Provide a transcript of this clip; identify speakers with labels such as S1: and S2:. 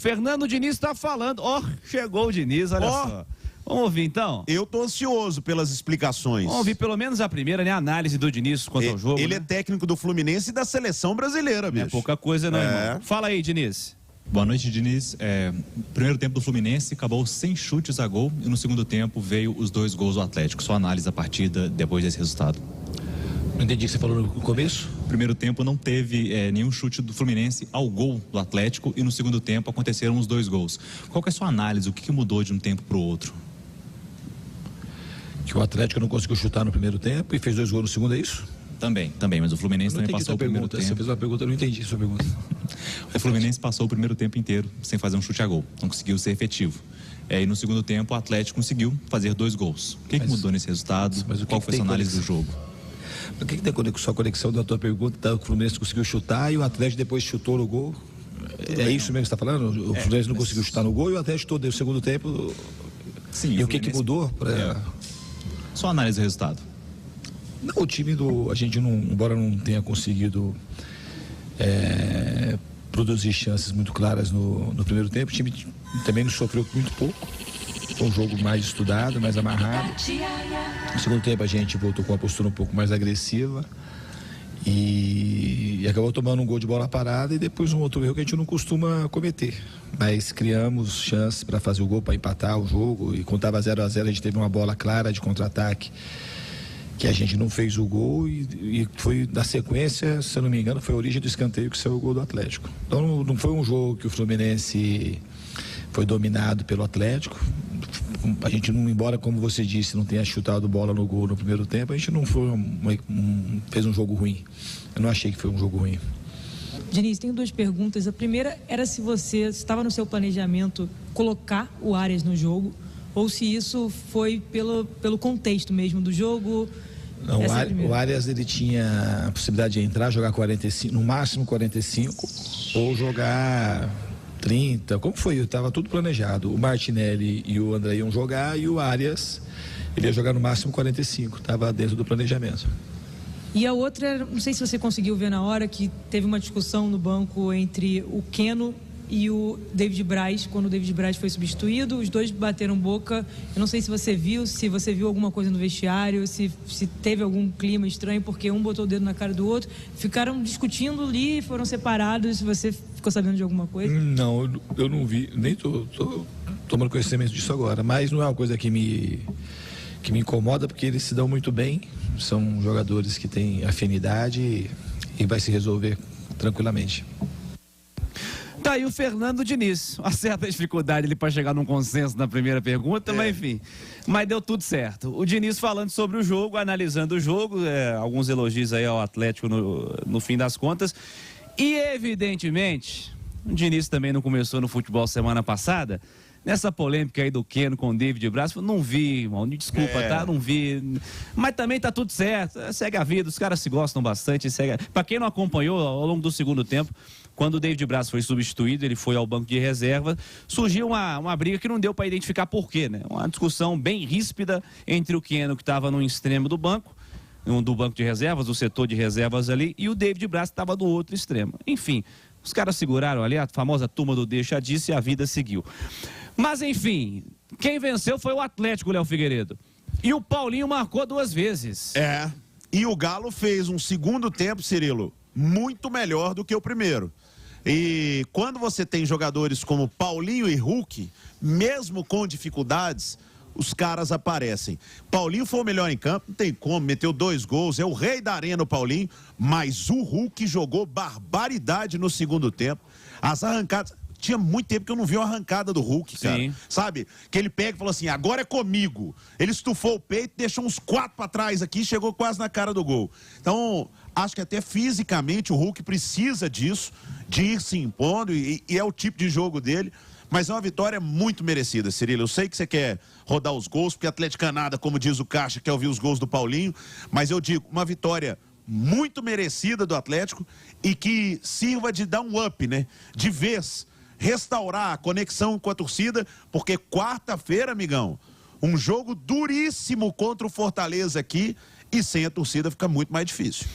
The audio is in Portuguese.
S1: Fernando Diniz está falando. Ó, chegou o Diniz, olha só. Vamos ouvir então?
S2: Eu tô ansioso pelas explicações.
S1: Vamos ouvir pelo menos a primeira, né? A análise do Diniz quanto ao jogo.
S2: Ele
S1: né?
S2: é técnico do Fluminense e da seleção brasileira, bicho.
S1: É pouca coisa, não, irmão? Fala aí, Diniz.
S3: Boa noite, Diniz. Primeiro tempo do Fluminense acabou sem chutes a gol e no segundo tempo veio os 2 gols do Atlético. Só análise da partida depois desse resultado.
S4: Não entendi o que você falou no começo.
S3: Primeiro tempo não teve nenhum chute do Fluminense ao gol do Atlético e no segundo tempo aconteceram os 2 gols. Qual que é a sua análise? O que mudou de um tempo para o outro?
S4: Que o Atlético não conseguiu chutar no primeiro tempo e fez 2 gols no segundo, é isso?
S3: Também, mas o Fluminense também passou o primeiro tempo.
S4: Você fez uma pergunta, eu não entendi a sua pergunta.
S3: O Fluminense passou o primeiro tempo inteiro sem fazer um chute a gol, não conseguiu ser efetivo. E no segundo tempo o Atlético conseguiu fazer 2 gols. O que mudou nesse resultado? Qual foi a sua análise do jogo?
S4: O que tem sua conexão da tua pergunta? O Fluminense conseguiu chutar e o Atlético depois chutou no gol? É isso mesmo que você está falando? O Fluminense não conseguiu chutar no gol e o Atlético chutou no segundo tempo?
S3: Sim.
S4: E o que mudou?
S3: Só análise do resultado.
S4: Não, o time a gente não, embora não tenha conseguido produzir chances muito claras no primeiro tempo, o time também nos sofreu muito pouco. Foi um jogo mais estudado, mais amarrado. No segundo tempo a gente voltou com uma postura um pouco mais agressiva e acabou tomando um gol de bola parada e depois um outro erro que a gente não costuma cometer. Mas criamos chances para fazer o gol, para empatar o jogo, e quando estava 0-0 a gente teve uma bola clara de contra-ataque que a gente não fez o gol e foi na sequência, se eu não me engano, foi a origem do escanteio que saiu o gol do Atlético. Então não foi um jogo que o Fluminense foi dominado pelo Atlético. A gente não, embora, como você disse, não tenha chutado bola no gol no primeiro tempo, a gente não fez um jogo ruim. Eu não achei que foi um jogo ruim.
S5: Diniz, tenho 2 perguntas. A primeira era se você estava no seu planejamento colocar o Arias no jogo ou se isso foi pelo contexto mesmo do jogo.
S4: Não, o Arias ele tinha a possibilidade de entrar, jogar 45, no máximo 45, ou jogar 30, como foi? Estava tudo planejado. O Martinelli e o André iam jogar e o Arias ele ia jogar no máximo 45, estava dentro do planejamento.
S5: E a outra, não sei se você conseguiu ver na hora, que teve uma discussão no banco entre o Keno e o David Braz, quando o David Braz foi substituído, os 2 bateram boca. Eu não sei se você viu alguma coisa no vestiário, se teve algum clima estranho, porque um botou o dedo na cara do outro, ficaram discutindo ali, foram separados. Você ficou sabendo de alguma coisa?
S4: Não, eu não vi, nem tô tomando conhecimento disso agora, mas não é uma coisa que me incomoda, porque eles se dão muito bem, são jogadores que têm afinidade e vai se resolver tranquilamente.
S1: Tá aí o Fernando Diniz. Uma certa dificuldade para chegar num consenso na primeira pergunta, mas enfim. Mas deu tudo certo. O Diniz falando sobre o jogo, analisando o jogo, alguns elogios aí ao Atlético no fim das contas. E evidentemente, o Diniz também não começou no futebol semana passada. Nessa polêmica aí do Keno com o David Braz, não vi, irmão, desculpa, tá? Não vi. Mas também tá tudo certo, segue a vida, os caras se gostam bastante. Pra quem não acompanhou, ao longo do segundo tempo, quando o David Braz foi substituído, ele foi ao banco de reserva, surgiu uma briga que não deu para identificar por quê, né? Uma discussão bem ríspida entre o Keno, que estava no extremo do banco de reservas, do setor de reservas ali, e o David Braz estava no outro extremo. Enfim, os caras seguraram ali a famosa turma do deixa disso e a vida seguiu. Mas enfim, quem venceu foi o Atlético, Léo Figueiredo. E o Paulinho marcou 2 vezes.
S2: E o Galo fez um segundo tempo, Cirilo, muito melhor do que o primeiro. E quando você tem jogadores como Paulinho e Hulk, mesmo com dificuldades, os caras aparecem. Paulinho foi o melhor em campo, não tem como, meteu 2 gols, é o rei da arena o Paulinho, mas o Hulk jogou barbaridade no segundo tempo. As arrancadas... Tinha muito tempo que eu não vi uma arrancada do Hulk, cara. Sim. Sabe? Que ele pega e falou assim, agora é comigo. Ele estufou o peito, deixou uns 4 para trás aqui e chegou quase na cara do gol. Então, acho que até fisicamente o Hulk precisa disso, de ir se impondo, e é o tipo de jogo dele. Mas é uma vitória muito merecida, Cirilo. Eu sei que você quer rodar os gols, porque atleticana, como diz o Caixa, quer ouvir os gols do Paulinho. Mas eu digo, uma vitória muito merecida do Atlético e que sirva de dar um up, né? De vez, restaurar a conexão com a torcida, porque quarta-feira, amigão, um jogo duríssimo contra o Fortaleza aqui, e sem a torcida fica muito mais difícil.